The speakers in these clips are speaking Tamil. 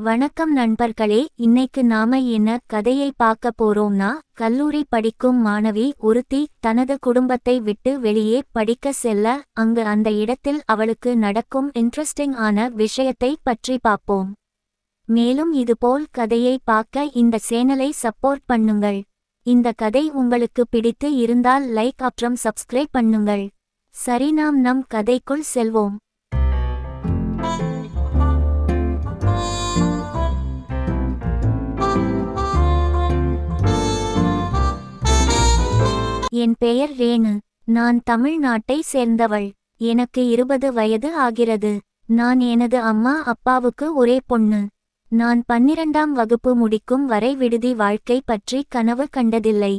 வணக்கம் நண்பர்களே, இன்னைக்கு நாம என்ன கதையை பார்க்க போறோம்னா, கல்லூரி படிக்கும் மாணவி ஒருத்தி தனது குடும்பத்தை விட்டு வெளியே படிக்க செல்ல, அங்கு அந்த இடத்தில் அவளுக்கு நடக்கும் இன்ட்ரெஸ்டிங் ஆன விஷயத்தை பற்றி பார்ப்போம். மேலும் இதுபோல் கதையை பார்க்க இந்த சேனலை சப்போர்ட் பண்ணுங்கள். இந்த கதை உங்களுக்கு பிடித்து இருந்தால் லைக் அப்புறம் சப்ஸ்கிரைப் பண்ணுங்கள். சரி, நாம் நம் கதைக்குள் செல்வோம். என் பெயர் ரேணு. நான் தமிழ்நாட்டை சேர்ந்தவள். எனக்கு 20 வயது ஆகிறது. நான் எனது அம்மா அப்பாவுக்கு ஒரே பொண்ணு. நான் 12ஆம் வகுப்பு முடிக்கும் வரை விடுதி வாழ்க்கை பற்றி கனவு கண்டதில்லை.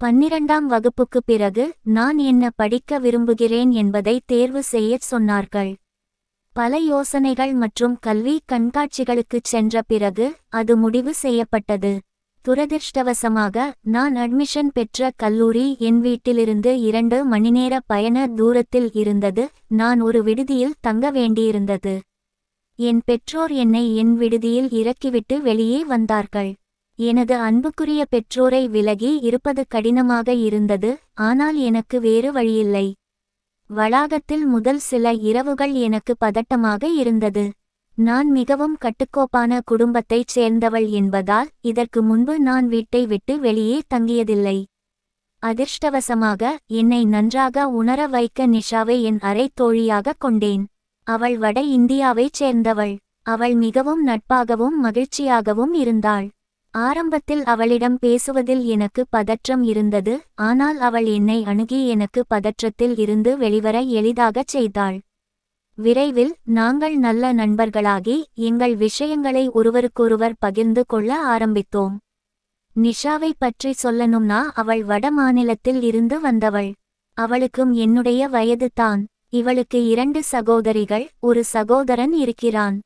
12ஆம் வகுப்புக்கு பிறகு நான் என்ன படிக்க விரும்புகிறேன் என்பதை தேர்வு செய்யச் சொன்னார்கள். பல யோசனைகள் மற்றும் கல்வி கண்காட்சிகளுக்குச் சென்ற பிறகு அது முடிவு செய்யப்பட்டது. துரதிர்ஷ்டவசமாக நான் அட்மிஷன் பெற்ற கல்லூரி என் வீட்டிலிருந்து 2 மணிநேர பயண தூரத்தில் இருந்தது. நான் ஒரு விடுதியில் தங்க வேண்டியிருந்தது. என் பெற்றோர் என்னை என் விடுதியில் இறக்கிவிட்டு வெளியே வந்தார்கள். எனது அன்புக்குரிய பெற்றோரை விலகி இருப்பது கடினமாக இருந்தது, ஆனால் எனக்கு வேறு வழியில்லை. வளாகத்தில் முதல் சில இரவுகள் எனக்கு பதட்டமாக இருந்தது. நான் மிகவும் கட்டுக்கோப்பான குடும்பத்தைச் சேர்ந்தவள் என்பதால் இதற்கு முன்பு நான் வீட்டை விட்டு வெளியே தங்கியதில்லை. அதிர்ஷ்டவசமாக என்னை நன்றாக உணர வைக்க நிஷாவை என் அறை தோழியாக கொண்டேன். அவள் வட இந்தியாவைச் சேர்ந்தவள். அவள் மிகவும் நட்பாகவும் மகிழ்ச்சியாகவும் இருந்தாள். ஆரம்பத்தில் அவளிடம் பேசுவதில் எனக்கு பதற்றம் இருந்தது, ஆனால் அவள் என்னை அணுகி எனக்கு பதற்றத்தில் இருந்து வெளிவர எளிதாகச் செய்தாள். விரைவில் நாங்கள் நல்ல நண்பர்களாகி எங்கள் விஷயங்களை ஒருவருக்கொருவர் பகிர்ந்து கொள்ள ஆரம்பித்தோம். நிஷாவை பற்றி சொல்லணும்னா, அவள் வட மாநிலத்தில் இருந்து வந்தவள். அவளுக்கும் என்னுடைய வயது தான். இவளுக்கு 2 சகோதரிகள், ஒரு சகோதரன் இருக்கிறான்.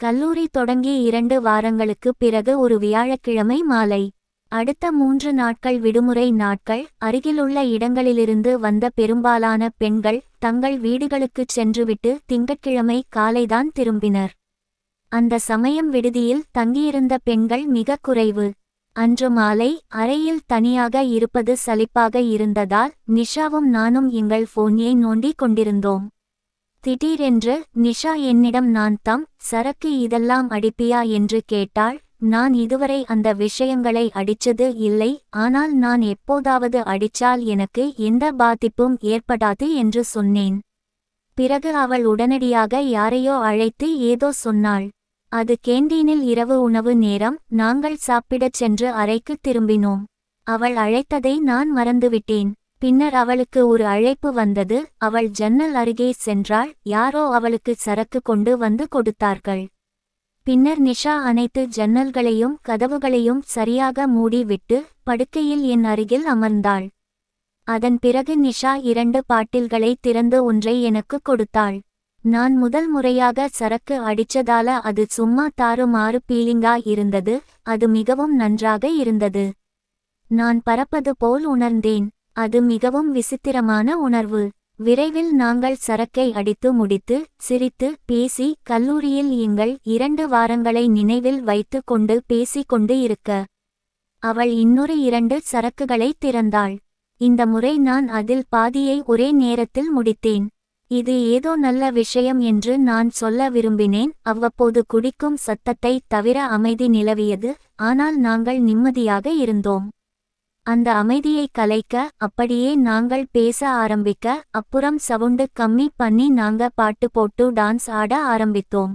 கல்லூரி தொடங்கி 2 வாரங்களுக்கு பிறகு ஒரு வியாழக்கிழமை மாலை, அடுத்த 3 நாட்கள் விடுமுறை நாட்கள். அருகிலுள்ள இடங்களிலிருந்து வந்த பெரும்பாலான பெண்கள் தங்கள் வீடுகளுக்குச் சென்றுவிட்டு திங்கட்கிழமை காலைதான் திரும்பினர். அந்த சமயம் விடுதியில் தங்கியிருந்த பெண்கள் மிக குறைவு. அன்று மாலை அறையில் தனியாக இருப்பது சலிப்பாக இருந்ததால் நிஷாவும் நானும் எங்கள் போனை நோண்டிக் கொண்டிருந்தோம். திடீரென்று நிஷா என்னிடம், நான் சரக்கு இதெல்லாம் அடிப்பியா என்று கேட்டாள். நான் இதுவரை அந்த விஷயங்களை அடிச்சது இல்லை, ஆனால் நான் எப்போதாவது அடிச்சால் எனக்கு எந்த பாதிப்பும் ஏற்படாது என்று சொன்னேன். பிறகு அவள் உடனடியாக யாரையோ அழைத்து ஏதோ சொன்னாள். அது கேண்டீனில் இரவு உணவு நேரம். நாங்கள் சாப்பிடச் சென்று அறைக்கு திரும்பினோம். அவள் அழைத்ததை நான் மறந்துவிட்டேன். பின்னர் அவளுக்கு ஒரு அழைப்பு வந்தது. அவள் ஜன்னல் அருகே சென்றாள். யாரோ அவளுக்கு சரக்கு கொண்டு வந்து கொடுத்தார்கள். பின்னர் நிஷா அனைத்து ஜன்னல்களையும் கதவுகளையும் சரியாக மூடி விட்டு படுக்கையில் என் அருகில் அமர்ந்தாள். அதன் பிறகு நிஷா 2 பாட்டில்களை திறந்து ஒன்றை எனக்கு கொடுத்தாள். நான் முதல் முறையாக சரக்கு அடிச்சதால அது சும்மா தாறுமாறு பீலிங்கா இருந்தது. அது மிகவும் நன்றாக இருந்தது. நான் பறப்பது போல் உணர்ந்தேன். அது மிகவும் விசித்திரமான உணர்வு. விரைவில் நாங்கள் சரக்கை அடித்து முடித்து சிரித்து பேசி கல்லூரியில் எங்கள் 2 வாரங்களை நினைவில் வைத்து கொண்டு பேசிக் கொண்டு இருக்க, அவள் இன்னொரு 2 சரக்குகளை திறந்தாள். இந்த முறை நான் அதில் பாதியை ஒரே நேரத்தில் முடித்தேன். இது ஏதோ நல்ல விஷயம் என்று நான் சொல்ல விரும்பினேன். அவ்வப்போது குடிக்கும் சத்தத்தை தவிர அமைதி நிலவியது, ஆனால் நாங்கள் நிம்மதியாக இருந்தோம். அந்த அமைதியை கலைக்க அப்படியே நாங்கள் பேச ஆரம்பிக்க, அப்புறம் சவுண்டு கம்மி பண்ணி நாங்க பாட்டு போட்டு டான்ஸ் ஆட ஆரம்பித்தோம்.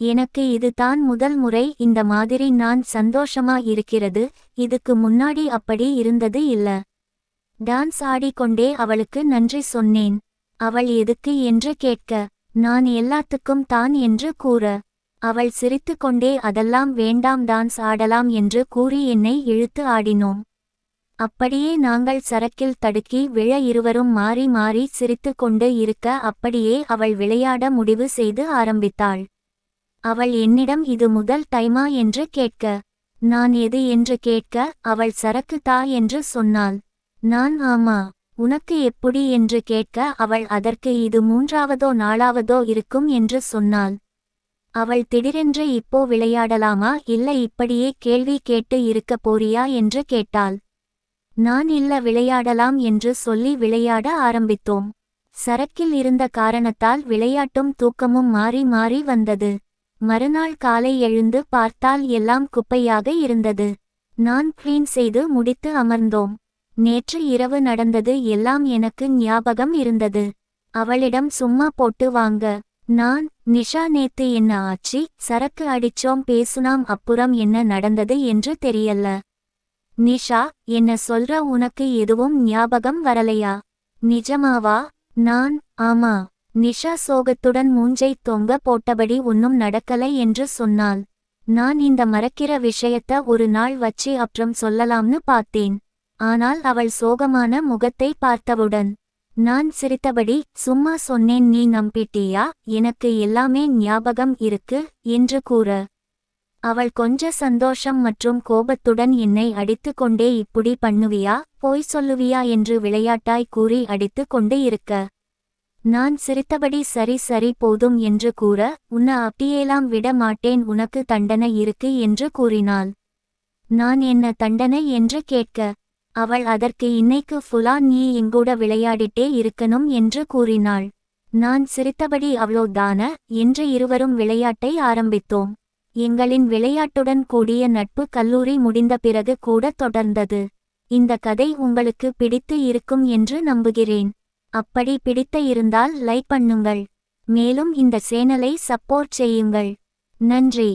எனக்கு இது தான் முதல் முறை இந்த மாதிரி நான் சந்தோஷமா இருக்கிறது. இதுக்கு முன்னாடி அப்படி இருந்தது இல்ல. டான்ஸ் ஆடிக்கொண்டே அவளுக்கு நன்றி சொன்னேன். அவள் எதுக்கு என்று கேட்க, நான் எல்லாத்துக்கும் தான் என்று கூற, அவள் சிரித்து கொண்டே அதெல்லாம் வேண்டாம், டான்ஸ் ஆடலாம் என்று கூறி என்னை இழுத்து ஆடினோம். அப்படியே நாங்கள் சரக்கில் தடுக்கி விழ இருவரும் மாறி மாறி சிரித்து கொண்டு இருக்க, அப்படியே அவள் விளையாட முடிவு செய்து ஆரம்பித்தாள். அவள் என்னிடம் இது முதல் டைமா என்று கேட்க, நான் எது என்று கேட்க, அவள் சரக்கு தா என்று சொன்னாள். நான் ஆமா, உனக்கு எப்படி என்று கேட்க, அவள் அதற்கு இது 3ஆவதோ 4ஆவதோ இருக்கும் என்று சொன்னாள். அவள் திடீரென்று இப்போ விளையாடலாமா இல்ல இப்படியே கேள்வி கேட்டு இருக்க போறியா என்று கேட்டாள். நான் இல்ல விளையாடலாம் என்று சொல்லி விளையாட ஆரம்பித்தோம். சரக்கில் இருந்த காரணத்தால் விளையாட்டும் தூக்கமும் மாறி மாறி வந்தது. மறுநாள் காலை எழுந்து பார்த்தால் எல்லாம் குப்பையாக இருந்தது. நான் கிளீன் செய்து முடித்து அமர்ந்தோம். நேற்று இரவு நடந்தது எல்லாம் எனக்கு ஞாபகம் இருந்தது. அவளிடம் சும்மா போட்டு வாங்க. நான் நிஷா நேத்து என்ன ஆச்சி சரக்கு அடிச்சோம் பேசுனாம் அப்புறம் என்ன நடந்தது என்று தெரியல. நிஷா என்ன சொல்ற உனக்கு எதுவும் ஞாபகம் வரலையா? நிஜமாவா? நான் ஆமா. நிஷா சோகத்துடன் மூஞ்சை தொங்க போட்டபடி ஒன்னும் நடக்கலை என்று சொன்னாள். நான் இந்த மறக்கிற விஷயத்த ஒரு நாள் வச்சு அப்புறம் சொல்லலாம்னு பார்த்தேன். ஆனால் அவள் சோகமான முகத்தை பார்த்தவுடன் நான் சிரித்தபடி சும்மா சொன்னேன் நீ நம்பிட்டியா எனக்கு எல்லாமே ஞாபகம் இருக்கு என்று கூற அவள் கொஞ்ச சந்தோஷம் மற்றும் கோபத்துடன் என்னை அடித்து கொண்டே இப்படி பண்ணுவியா போய் சொல்லுவியா என்று விளையாட்டாய் கூறி அடித்து கொண்டு இருக்க நான் சிரித்தபடி சரி சரி போதும் என்று கூற உன்னை அப்படியேலாம் விட மாட்டேன் உனக்கு தண்டனை இருக்கு என்று கூறினாள். நான் என்ன தண்டனை என்று கேட்க அவள் அதற்கு இன்னைக்கு ஃபுல்லா நீ எங்கூட விளையாடிட்டே இருக்கணும் என்று கூறினாள். நான் சிரித்தபடி அவ்வளோதான என்று இருவரும் விளையாட்டை ஆரம்பித்தோம். எங்களின் விளையாட்டுடன் கூடிய நட்பு கல்லூரி முடிந்த பிறகு கூட தொடர்ந்தது. இந்த கதை உங்களுக்கு பிடித்து இருக்கும் என்று நம்புகிறேன். அப்படி பிடித்த இருந்தால் லைக் பண்ணுங்கள். மேலும் இந்த சேனலை சப்போர்ட் செய்யுங்கள். நன்றி.